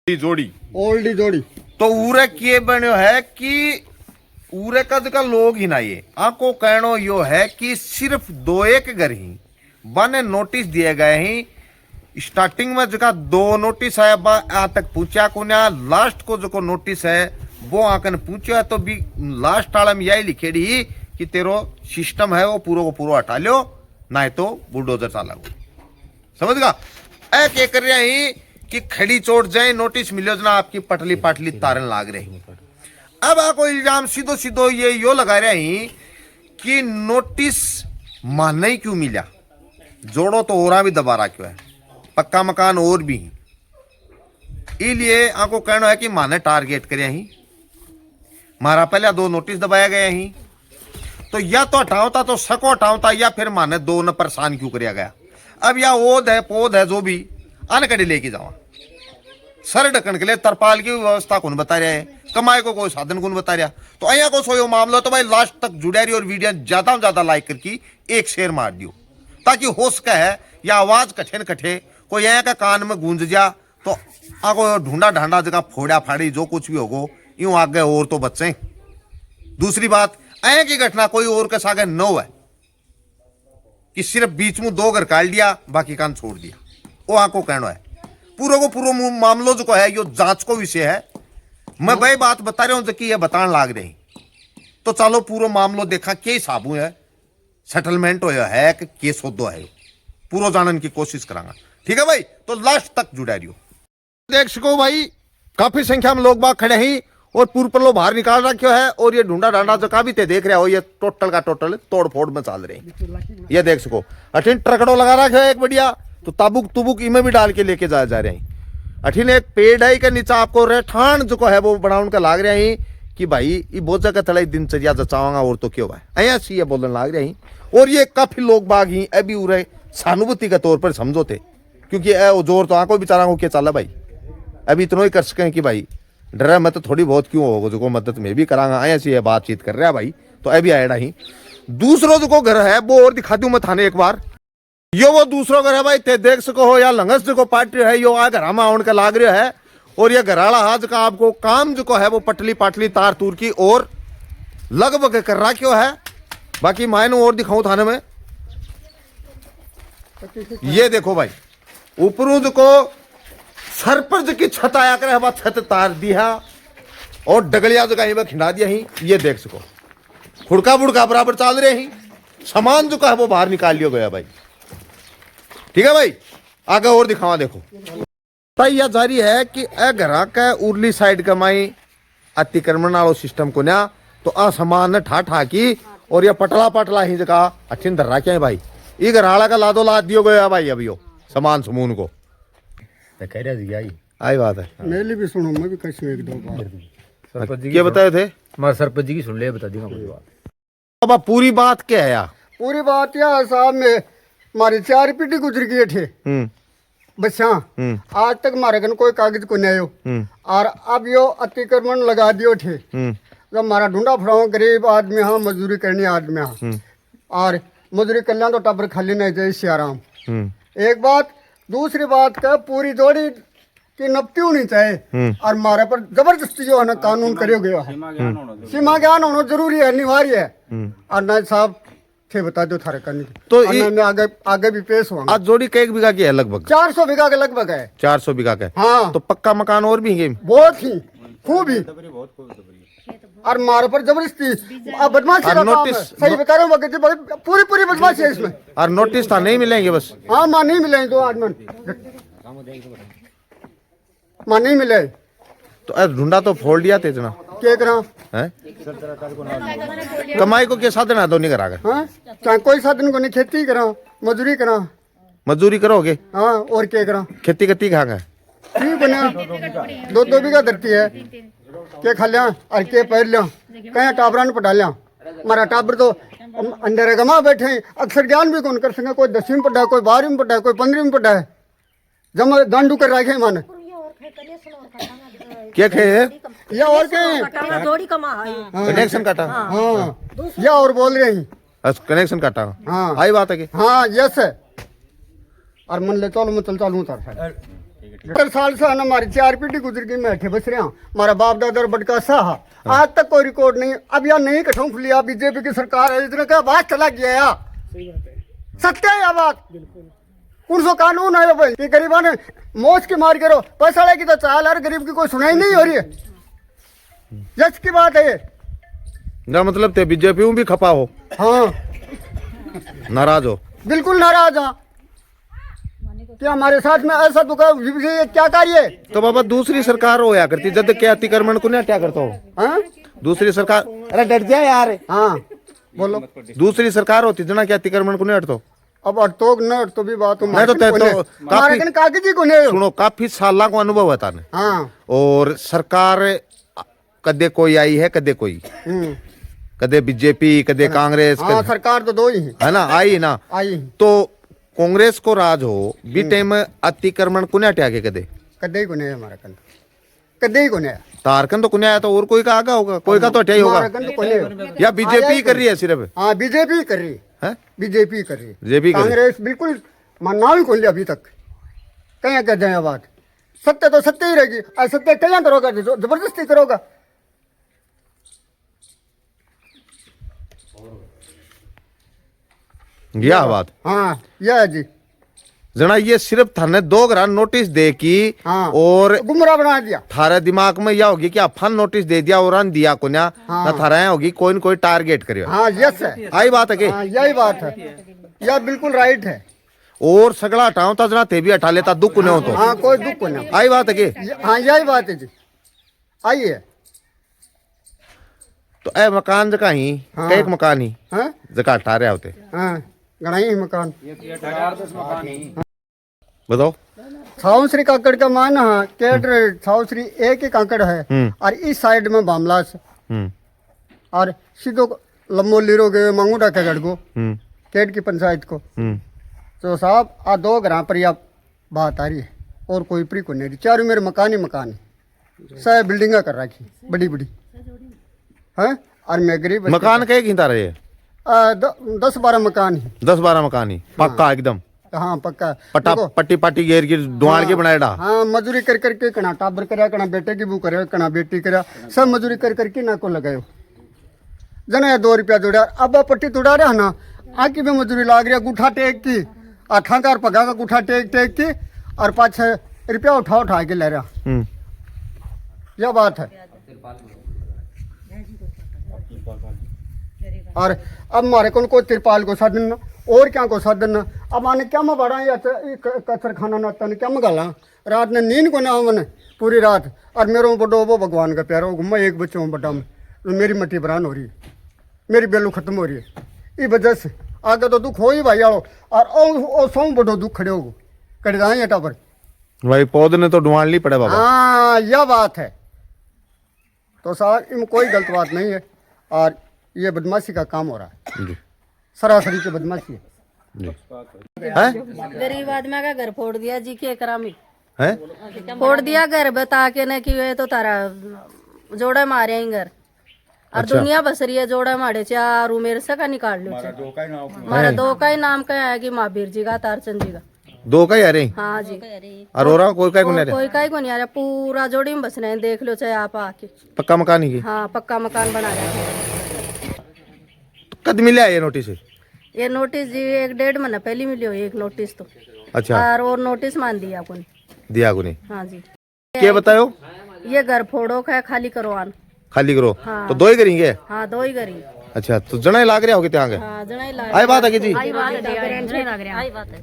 जोड़ी ओल्डी जोड़ी तो उरे किए बनो है कि उरे कद का लोग ही ना ये आपको कहनो यो है कि सिर्फ दो एक घर ही बने नोटिस दिए गए ही स्टार्टिंग में जगह दो नोटिस है आ तक पूछा कुन्या लास्ट को जो को नोटिस है वो आकन पूछा तो भी लास्ट वाला में यही लिखेड़ी कि तेरो सिस्टम है वो पूरा को पूरा हटा लो ना तो बुलडोजर चालाओ समझ गा एक एक कर रहा ही कि खड़ी चोट जाए नोटिस मिलो ना आपकी पटली पाटली तारन लाग रही। अब आपको इल्जाम सीधो सीधो ये यो लगा रहे हैं कि नोटिस मानना ही क्यों मिला जोड़ो तो और भी दबारा क्यों है पक्का मकान और भी इसलिए आपको कहना है कि माने टारगेट करे ही मारा पहले दो नोटिस दबाया गया ही तो या तो हटाओता तो सको हटाओता या फिर माने दो न परेशान क्यों कराया गया। अब या ओद है पोद है जो भी अनकड़ी लेके जाओ सर ढकन के लिए तरपाल की व्यवस्था कौन बता रहा है कमाई को कोई साधन कौन बता रहा तो अया को सोयो मामला तो भाई लास्ट तक जुड़ा रही और वीडियो ज्यादा से ज्यादा लाइक करके एक शेयर मार दियो ताकि हो सके है या आवाज कठे न कठे कोई अया का कान में गूंज जा तो आगो ढूंढा ढांडा जगह फोड़ा फाड़ी जो कुछ भी होगो यूं आगे और तो बच्चे। दूसरी बात अया की घटना कोई और के सागे न है कि सिर्फ बीच में दो घर काट दिया बाकी कान छोड़ दिया वो आपको कहना है पूरा को पूरा मामलो जो है यो जांच को विषय है। मैं भाई बात बता रहा हूं कि ये बताने लाग रही तो चलो पूरा मामलो देखा के हिसाबू है सेटलमेंट होया है कि केस होदो है पूरा जानने की कोशिश करांगा ठीक है भाई तो लास्ट तक जुड़ा रही हो। देख सको भाई काफी संख्या में लोग बाग खड़े हैं और पूर्व पर लो बाहर निकाल रखे है और ये ढूंढा ढांडा जो का भी ते देख रहे हो ये टोटल का टोटल तोड़ फोड़ में चल रहे ये देख सको अठिन ट्रकड़ो लगा रखे है एक बढ़िया तो ताबुक तुबुक इमे भी डाल के लेके जा रहे हैं। अठिन एक पेड़ है के नीचे आपको रेठान जो है वो बनाउन का लाग रहे हैं कि भाई ये बोझा का थड़ा दिनचर्या जचावांगा और तो क्यों है अया सी बोलने लाग रहे हैं और ये काफी लोग बाग ही अभी उरे सहानुभूति के तौर पर समझो थे क्योंकि जोर तो आंखों बेचारा को क्या चला भाई अभी इतना ही कर सके कि भाई डर मैं तो थोड़ी बहुत क्यों होगा जो मदद में भी करांगा आया सी बातचीत कर रहा भाई तो अभी आएगा ही दूसरों जो घर है वो और दिखा दूं मैं थाने एक बार यो वो दूसरों घर है भाई ते देख सको हो या लंगस जो पार्टी है यो आ घर में आउन का लाग रहा है और ये घराड़ा हाथ का आपको काम जो है वो पटली पाटली तार तूर की और लगभग कर रहा क्यों है बाकी मायने और दिखाऊं थाने में ये देखो भाई ऊपरों को सर पर जो की छत आया करे छत तार दिया और डगलिया जो कहीं खिंडा दिया ही ये देख सको फुड़का बुड़का बराबर चल रहे ही सामान जो का है वो बाहर निकाल लिया गया भाई ठीक है भाई आगे और दिखावा देखो भाई यह जारी है कि घरा का उर्ली साइड का माई अतिक्रमण वालो सिस्टम को ना तो असमान ठा ठा की और ये पटला पटला ही जगह अच्छी धर रखे हैं भाई ये घराला का लादो लाद दियो गया भाई अभी सामान समून को तो कह रहा आई बात है मेरी भी सुनो मैं भी कैसे एक दो बार सरपंच जी क्या बताए थे हमारे सरपंच जी की सुन ले बता दूंगा कोई बात अब पूरी बात क्या है यार पूरी बात यह है साहब में हमारी 4 पीढ़ी गुजर गई थे बच्चा आज तक हमारे घर कोई कागज को नहीं आयो और अब यो अतिक्रमण लगा दियो थे जब हमारा ढूंढा फड़ाओ गरीब आदमी हाँ मजदूरी करनी आदमी हाँ और मजदूरी कर तो टबर खाली नहीं जाए सियाराम एक बात दूसरी बात का पूरी जोड़ी की नपती होनी चाहिए और हमारे पर जबरदस्ती जो है ना कानून करे गया है सीमा ज्ञान होना जरूरी है अनिवार्य है और ना साहब थे बता दो थारे करने तो मैं आगे आगे भी पेश हुआ आज जोड़ी का 1 बीघा की है लगभग 400 बीघा के लगभग है 400 बीघा का हाँ तो पक्का मकान और भी है बहुत ही खूब ही और मारे पर जबरदस्ती बदमाशी का काम है सही बता रहा हूँ पूरी पूरी बदमाशी है इसमें और नोटिस था नहीं मिलेंगे बस हाँ मां नहीं मिले तो आज मां नहीं मिले तो ढूंढा तो फोड़ दिया थे इतना क्या करा है कमाई को क्या साधन है दोनों करा कर हाँ चाहे कोई साधन को नहीं खेती करा मजदूरी करा मजदूरी करोगे हाँ और क्या करा खेती कती कहाँ का ठीक बना 2 बीघा धरती है के खा लिया और के पैर लिया कहीं टाबरा ने पटा लिया हमारा टाबर तो अंधेरे गमा बैठे हैं अक्सर ज्ञान भी कौन कर सके कोई 10वीं में पढ़ा है कोई 12वीं में पढ़ा है कोई 15वीं में पढ़ा है जमा दांडू कर रखे माने क्या खे है या और क्या कनेक्शन काटा हाँ या और बोल रहे हैं कनेक्शन काटा हाँ आई बात है कि हाँ यस है और मन ले चलो मैं चल चालू उतार साल से ना हमारी 4 पीढ़ी गुजर गई, मैं अठे बस रहा हूँ। हमारा बाप दादा बड़का साहा आज तक कोई रिकॉर्ड नहीं। अब यहाँ नहीं कठों खुलिया, बीजेपी की सरकार है, इतने का बात चला गया यार, सत्य है यह बात। कौन सो कानून है भाई कि गरीबों ने मौज की मार करो, पैसा लेगी तो चाल, हर गरीब की कोई सुनाई नहीं हो रही है। यश की बात है ये। ना मतलब ते बीजेपी भी खपा हो, हाँ नाराज हो, बिल्कुल नाराज हाँ। क्या हमारे साथ में ऐसा तो क्या कार्य है? तो बाबा दूसरी सरकार हो या करती जब क्या अतिक्रमण को क्या करता हो? हाँ दूसरी सरकार, अरे डर जाए यार, हाँ बोलो। दूसरी सरकार होती जना क्या अतिक्रमण को नहीं हटतो? अब अटतो न तो भी बात हो, नहीं तो हमारे कन कागजी को नहीं। सुनो, काफी साल को अनुभव है ताने, हाँ और सरकार कदे कोई आई है, कदे कोई, कदे बीजेपी, कदे कांग्रेस, हाँ सरकार तो दो ही है ना, आई ना। आई तो कांग्रेस को राज हो बी टाइम अतिक्रमण कुने हटा के कदे कदे ही को नहीं हमारा कन, कदे ही को नहीं। तारकन तो कुने आया, तो और कोई का आगा होगा, कोई का तो हटा ही होगा, हमारा कन तो कोई नहीं। या बीजेपी कर रही है सिर्फ? हाँ बीजेपी कर रही है, बीजेपी कर रही बीजेपी कर रही। कांग्रेस बिल्कुल मानना ही खोल लिया अभी तक। कहीं कह जाए बात, सत्य तो सत्य ही रहेगी। असत्य क्या करोगा, जबरदस्ती करोगा। यह बात हाँ यह है जी। जना ये सिर्फ थाने 2 ग्राम नोटिस दे की, हाँ और गुमराह बना दिया। थारे दिमाग में यह होगी कि अफन नोटिस दे दिया और अन दिया को ना, हाँ। थारा यह होगी कोई न कोई टारगेट करियो। हाँ यस है, आई बात है के? हाँ यही बात है, यह बिल्कुल राइट है। और सगला हटाओ तो जना ते भी हटा लेता, दुख न हो तो। हाँ कोई दुख को नहीं। आई बात है के? हाँ यही बात है जी, आइए। तो ए मकान जका ही, हाँ। एक मकान ही हाँ जका हटा रहे होते, हाँ गणाई मकान। बताओ। छाऊश्री काकड़ का मान हाँ केट छाऊश्री एक ही काकड़ है, और इस साइड में बामलास, और सीधो लम्बो लीरो गए मांगूडा के गढ़ को, केट की पंचायत को। तो साहब आ 2 ग्राम पर यह बात आ रही है, और कोई प्री को नहीं रही। चारों मेरे मकान ही मकान है, सब बिल्डिंगा कर रखी बड़ी बड़ी है, और मैं गरीब। मकान कई घिंता रहे? 10-12 मकान है। 10-12 मकान ही पक्का एकदम? हाँ पक्का। पट्टा देखो, पट्टी पट्टी घेर की दुआर के बनाएड़ा? हाँ मजूरी कर करके कना टाबर करा, कना बेटे की बू करे, कना बेटी करा, सब मजूरी कर करके ना को लगायो। जना 2 रुपया जोड़ा, अब पट्टी तोड़ा रहा ना, आकी भी मजूरी लाग रहा, गुठा टेक की, आठाकार पगा का गुठा टेक टेक की, और 5-6 रुपया उठा उठा के ले रहा। यह बात है। और अब हमारे को तिरपाल को साधन ना, और क्या को साधन ना। अब माने क्या मैं बड़ा या कचर खाना ना तन क्या मैं गाला, रात ने नींद को ना मैंने पूरी रात। और मेरे बड़ो वो भगवान का प्यारा घुमा, एक बच्चों में बड़ा में मेरी मट्टी बरान हो रही है, मेरी बेलू खत्म हो रही है। इस वजह से आगे तो दुख हो ही भाई आलो, और सौ बड़ो दुख खड़े हो कड़ी दाएं हटा पर भाई पौधे ने तो ढूंढ ली पड़े बाबा। हाँ यह बात है। तो साहब इनमें कोई गलत बात नहीं है, और ये बदमाशी का काम हो रहा है, जी सरासरी की बदमाशी है। जी। हैं? गरीब आदमी का घर फोड़ दिया जी के करामी, हैं? फोड़ दिया घर बता के न कि वे तो तारा जोड़ा मारे ही घर, और अच्छा। दुनिया बस रही है जोड़ा मारे चार मेरे से का निकाल लो। हमारा 2 का ही नाम क्या है कि महावीर जी का, तारचंद जी का। 2 का ही आ रहे? हाँ जी, और हो रहा कोई का नहीं? कोई का ही को नहीं आ रहा, पूरा जोड़ी में बस रहे हैं, देख लो चाहे आप आके। पक्का मकान ही की? हाँ पक्का मकान बना रहे हैं। कद मिला ये नोटिस? ये नोटिस जी 1-1.5 महीना पहले मिली हो एक नोटिस तो। अच्छा, और नोटिस मान दिया आपको। दिया को नहीं? हाँ जी। क्या बतायो? ये घर फोड़ो का खाली करवान। खाली करो? हाँ। तो 2 ही करेंगे? हाँ 2 ही करी। अच्छा, तो जना ही लाग रहा होगे ત્યાં हाँ जना ही लाग आई बात है कि जी? आई बात है, आई बात है।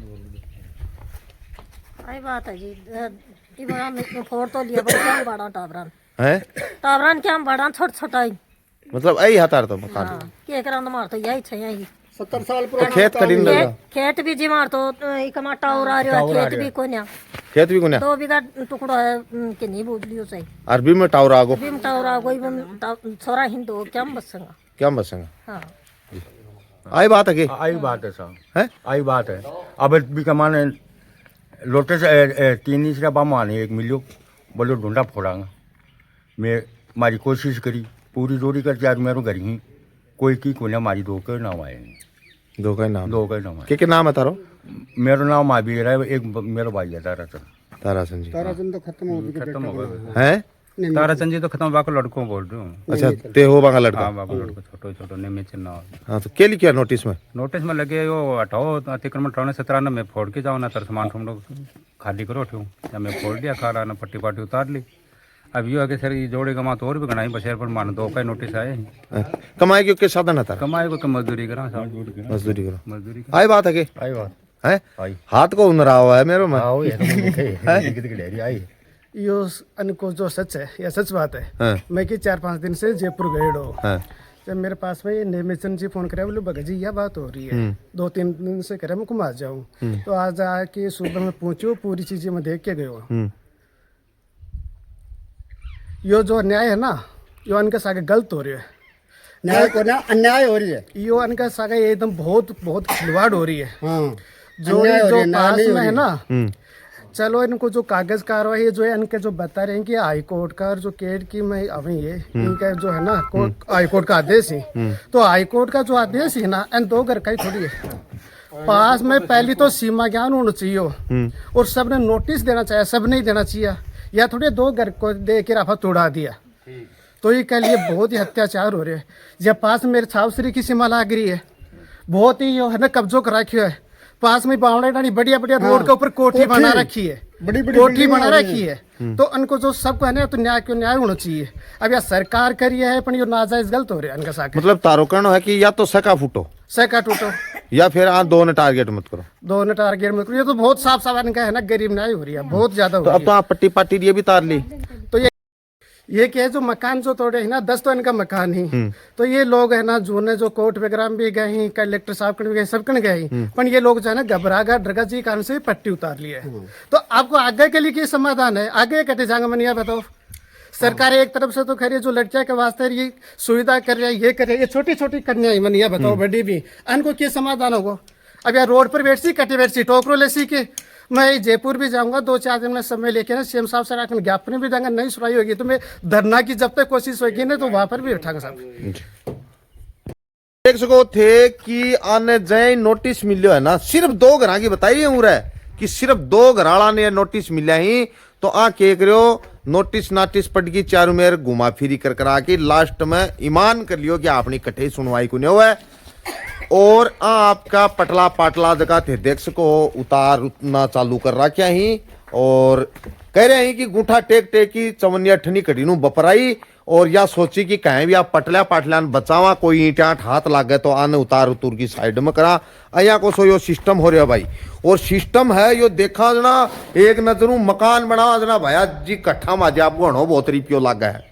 आई बात है जी। फोड़ तो लिया पर क्या बड़ा टाबरान, हैं? टाबरान क्या बड़ा छोटा छोटा ही। मतलब आई हतार तो मकान? हाँ के करांद मार तो यही छे यही। 70 साल तो पुराना खेत खड़ी नहीं लगा? खेत भी जी मार तो एक माटा और आ रहा है, खेत भी कोन्या खेत भी कोने? 2 बीघा टुकड़ा है कि नहीं बोल लियो सही। अरबी में टावर आगो भी टावरा कोई छोरा हिंदो क्या बसंगा। क्या बसेंगे? हाँ आई बात है कि? आई बात है साहब, हैं? आई बात है। अब भी कमाने लोटे से 3 से बाम आने 1 मिलियो बोलो ढूंढा फोड़ांगा। मैं मारी कोशिश करी पूरी जोड़ी कर यार मेरे घर ही कोई की कोने मारी 2 के नाम आए। 2 का ही नाम? 2 के नाम आए। के नाम है तारो? मेरा नाम महावीर है, एक मेरा भाई है तारा। ताराचंद जी ताराचंद तो खत्म हो गया खत्म हो गया है। ताराचंद जी तो खत्म बाको लड़कों बोल रहे हूँ। अच्छा ते हो बागा लड़का। हाँ बाको लड़को छोटो छोटो ने में चिन्ह हाँ तो क्या लिखा नोटिस में? नोटिस में लगे वो हटाओ अतिक्रमण 93 में फोड़ के जाओ ना तर सामान तुम लोग खाली करो ठू या मैं फोड़ दिया खा रहा ना पट्टी पाटी उतार ली। अब ये आगे सर ये जोड़ेगा माँ तो और भी गणाई बशेर पर मान 2 का नोटिस आए। कमाई के साधन है तारा? कमाए को मजदूरी करा मजदूरी करो। मजदूरी आई बात है के आई बात है आई हाथ को उनरा हुआ है मेरे में। हाँ वही है तो मैंने देखा है कितनी डेरी आई यो अनको जो सच है या सच बात है। हाँ। मैं कि 4-5 दिन से जयपुर गए डो। हाँ। जब मेरे पास में ये नेमेचंद जी फोन करे बोले भगत जी यह बात हो रही है 2-3 दिन से करे मैं घुमा जाऊँ तो आज आके सुबह में पहुंचो पूरी चीजें मैं देख के गयो। यो जो न्याय है ना यो अनका सागे गलत हो रही है। न्याय को ना अन्याय हो रही है। यो अनका सागे एकदम बहुत बहुत खिलवाड़ हो रही है। हाँ जो अन्याय हो रही है, जो न्याय पास नहीं हो में है रही। ना चलो इनको जो कागज कार्रवाई जो है इनके जो बता रहे हैं कि हाई कोर्ट का और जो केड की मैं अभी ये इनका जो है ना हाई कोर्ट का आदेश है तो हाई कोर्ट का जो आदेश है ना इन 2 घर का ही थोड़ी है। पास में पहली तो सीमा ज्ञान होना चाहिए और सबने नोटिस देना चाहिए, सब नहीं देना चाहिए या थोड़े 2 घर को दे के रफा तोड़ा दिया तो ये कह लिए बहुत ही अत्याचार हो रहे हैं। जब पास में मेरे छावसरी की सीमा लाग रही है बहुत ही जो है ना कब्जो करा रखा है। पास में बावड़ा डाली बढ़िया बढ़िया रोड के ऊपर कोठी बना रखी है, बड़ी बड़ी कोठी बिल्डिंग बना बना रखी है तो उनको जो सबको है ना तो न्याय क्यों न्याय होना चाहिए। अब यह सरकार करी है पर ये नाजायज गलत हो रहा है इनका साथ। मतलब तारो कहना है कि या तो सका फूटो सका टूटो या फिर आप दोनों टारगेट मत करो। 2 टारगेट में ये तो बहुत साफ साफ इनका है ना गरीब न्याय हो रही है बहुत ज्यादा हो तो रही अब तो आप पट्टी पाटी ये भी तार ली। तो ये क्या है जो मकान जो तोड़े है ना 10 तो इनका मकान ही तो ये लोग है ना जो ने जो कोर्ट वगैरह में भी गए हैं कलेक्टर साहब कन भी गए सब कन गए पर ये लोग जो है ना घबरा गए डरगा जी कारण से पट्टी उतार ली है। तो आपको आगे के लिए क्या समाधान है आगे कटे जाएंगे मन यह बताओ। सरकार एक तरफ से तो खैर जो लड़कियां के वास्ते ये सुविधा कर रही है ये कर रही है ये छोटी छोटी कन्या मन यह बताओ बड़ी भी इनको क्या समाधान होगा। अब यार रोड पर बैठ सी कटे बैठ सी टोकरो ले सी के मैं जयपुर भी जाऊंगा 2-4 दिन में समय लेके ना सीएम साहब से आकर ज्ञापन भी देंगे नहीं सुनाई होगी तो मैं धरना की जब तक कोशिश होगी ना तो वहां पर भी उठाऊंगा साहब। देख सको थे कि आने जय नोटिस मिलो है ना सिर्फ 2 घर की बताइए उम्र है कि सिर्फ 2 घराला ने नोटिस मिला ही तो आ के करो नोटिस नाटिस पड़ गई चारों मेर घुमा फिरी कर करा के लास्ट में ईमान कर लियो कि आपने कटे सुनवाई को नहीं हुआ है और आपका पटला पाटला जगह थे देख सको उतारना चालू कर रहा क्या ही और कह रहे हैं कि गुठा टेक टेक की चवनिया ठनी कटी नु बपराई और या सोची कि कहीं भी आप पटला पाटलान बचावा कोई ईंटा हाथ लागे तो आने उतार उतूर की साइड में करा अया को सो यो सिस्टम हो रहा भाई और सिस्टम है यो देखा जना एक नजरू मकान बना जना भैया जी कट्ठा माजे आप गणो बहुत रिपियो लागा है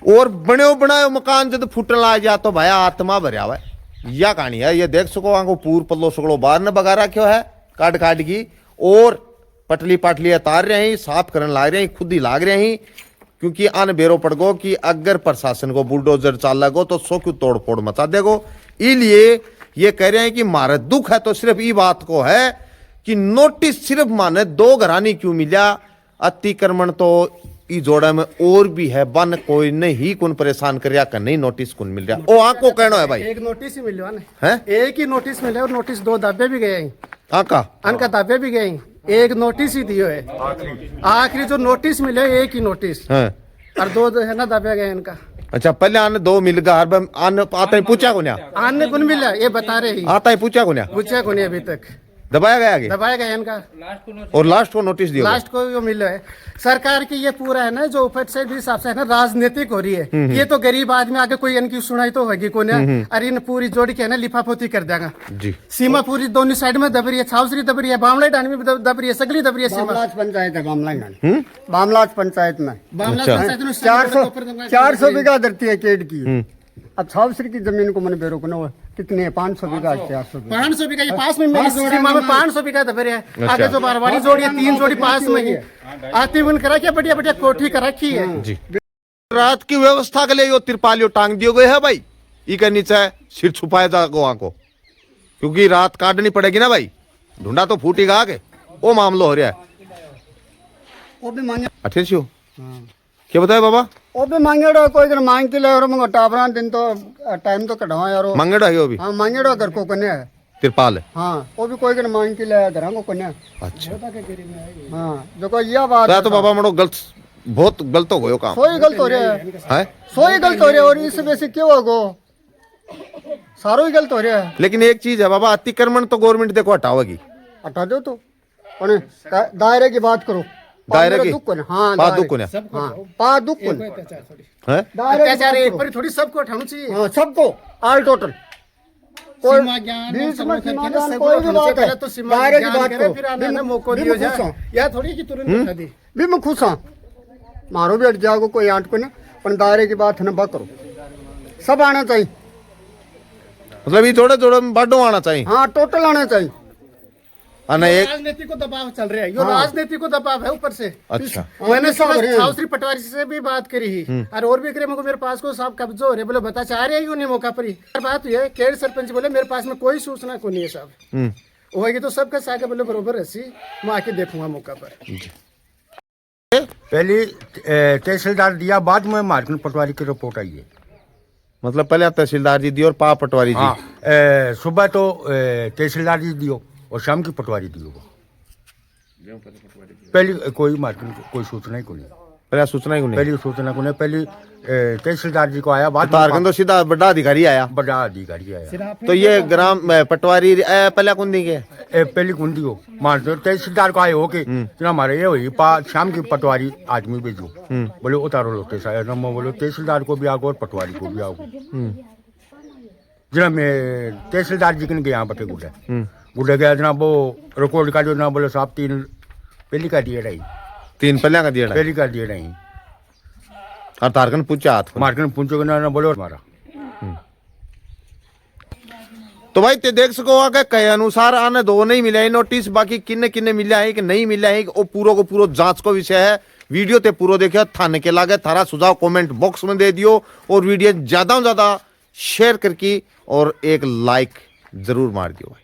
और बने बनायो मकान जब फूटन ला जा तो भैया आत्मा भरया हुआ यह कहानी है। ये देख सको आंखों पूर पल्लो सगड़ो बाहर न बगा रखो है काट काट की और पटली पाटली तार रहे हैं साफ करने लाग रहे हैं खुद ही लाग रहे हैं क्योंकि आन बेरो पड़ गो कि अगर प्रशासन को बुलडोजर चाल लगो तो सो क्यों तोड़ फोड़ मचा देगो। इसलिए ये कह रहे हैं कि मारे दुख है तो सिर्फ ये बात को है कि नोटिस सिर्फ माने 2 घरानी क्यों मिला अतिक्रमण तो ई जोड़ा में और भी है बन कोई नहीं कौन परेशान कर कर नहीं नोटिस कौन मिल रहा ओ आंख को कहना है भाई एक नोटिस ही मिलो ना है एक ही नोटिस मिले और नोटिस 2 दाबे भी गए आका अनका दाबे भी गए एक नोटिस ही दियो है आखिरी जो नोटिस मिले एक ही नोटिस है और 2 जो है ना दाबे गए इनका। अच्छा पहले आने 2 मिल गया हर बार आने आता ही पूछा को ना आने कौन मिला ये बता रहे ही आता ही पूछा को ना पूछा को नहीं अभी तक दबाया गया आगे दबाया गया इनका और लास्ट को नोटिस दिया लास्ट को जो मिला है सरकार की ये पूरा है ना जो ऊपर से भी हिसाब से है ना राजनीतिक हो रही है। ये तो गरीब आदमी आगे कोई इनकी सुनाई तो होगी को ना अरे इन पूरी जोड़ी के है ना लिफाफोती कर देगा जी सीमा पूरी दोनों साइड में दब रही है छावसरी दब रही है बामला डांडी में दब रही है सगली दब रही है सीमा बामलाज पंचायत है बामलाज पंचायत में बामला अच्छा। पंचायत में 400 बीघा धरती है केड की। अब छावसरी की जमीन को मैंने बेरो को ना कितने 500 बीघा 400 बीघा 500 बीघा ये पास में मेरी सीमा में 500 बीघा दब रहा है। आगे जो बारवाड़ी जोड़ी है 3 जोड़ी पास में ही आती बुन करा के बढ़िया बढ़िया कोठी कर रखी है जी रात की व्यवस्था के लिए यो तिरपालियो टांग दियो गए है भाई ई के नीचे सिर छुपाया जा गो आंको क्योंकि रात काटनी पड़ेगी ना भाई ढूंढा तो फूटेगा आगे वो मामलो हो रहा है वो भी मांगे अठेर क्या बताया बाबा वो भी मांगेड़ो कोई दिन मांग के ले और मंगो टाबरा दिन तो टाइम तो कढ़वा यारो मंगेड़ा है वो भी हाँ मांगेड़ो घर को कने है तिरपाल हाँ वो भी कोई के मांग के ले घर को कन्या अच्छा हाँ जो को यह बात तो बाबा मनो गलत बहुत गलत हो गयो काम सोई गलत हो रहा है है सोई गलत हो रहा है और इस वजह से क्यों होगो सारो ही गलत हो रहा है लेकिन एक चीज है बाबा अतिक्रमण तो गवर्नमेंट देखो हटावेगी हटा दो तो पर दायरे की बात करो दायरे की दुख को हाँ पा दायरे- दुख को ना हाँ पा दुख को है दायरे की अत्याचार बात एक करो। पर थोड़ी सबको उठाना चाहिए हाँ सबको ऑल टोटल कोई सीमा ज्ञान बीच में सर्वोच्च सीमा ज्ञान ज्ञान सबको कोई भी उठाना बात चाहिए। है पहले तो सीमा दायरे की ज्ञान बात करे, करो फिर आने मौका दियो जाए या थोड़ी कि तुरंत उठा दी भी मैं खुश हाँ मारो भी हट जाओ कोई आंट को ना पर दायरे की बात है ना बा करो सब आना चाहिए मतलब ये थोड़े थोड़े बाडो आना चाहिए हाँ टोटल आना चाहिए ना एक राजनीति को दबाव चल रहा है ये राजनीति को दबाव है ऊपर से अच्छा मैंने सब हो रहे हैं। सावश्री पटवारी से भी बात करी ही और भी करे मेरे पास को साहब कब्जा हो रहे बोले बता चाह रहे ही नहीं मौका पर ही बात ये केड़ सरपंच बोले मेरे पास में कोई सूचना को नहीं है साहब होगी तो सबका साके बोले बरोबर ऐसी मैं आके देखूंगा मौका पर पहले तहसीलदार दिया बाद में मार्केट पटवारी की रिपोर्ट आई है मतलब पहले तहसीलदार जी दी और पा पटवारी जी हाँ सुबह तो तहसीलदार जी दियो और शाम की पटवारी दियो पहले कोई मार्केट कोई सूचना ही को नहीं पहले सूचना ही को नहीं पहली सूचना को नहीं पहली तहसीलदार जी को आया बाद तारकन तो सीधा बड़ा अधिकारी आया बड़ा अधिकारी आया तो ये ग्राम पटवारी पहले कौन देंगे पहली कुंडी हो मान लो तहसीलदार को आए हो कि हमारे ये हुई शाम की पटवारी आदमी भेजो बोले उतारो लोटे साहब नमो बोलो तहसीलदार को भी आगो और पटवारी को भी आगो जना मैं तहसीलदार जी के यहाँ बटे गुड्डे गया जना वो रिकॉर्ड का जो ना बोले साहब 3 पहली का दिए नहीं 3 पहले का दिया पहली का दिए नहीं और तारकन पूछा हाथ को। मार्केट पूछो ना बोलो हमारा तो भाई ते देख सको आगे कहे अनुसार आने दो नहीं मिला है नोटिस बाकी किन्ने किन्ने मिला है कि नहीं मिला है वो पूरा को पूरा जांच को विषय है वीडियो ते पूरा देखियो थाने के लागे थारा सुझाव कमेंट बॉक्स में दे दियो और वीडियो ज्यादा से ज्यादा शेयर करके और एक लाइक जरूर मार दियो भाई।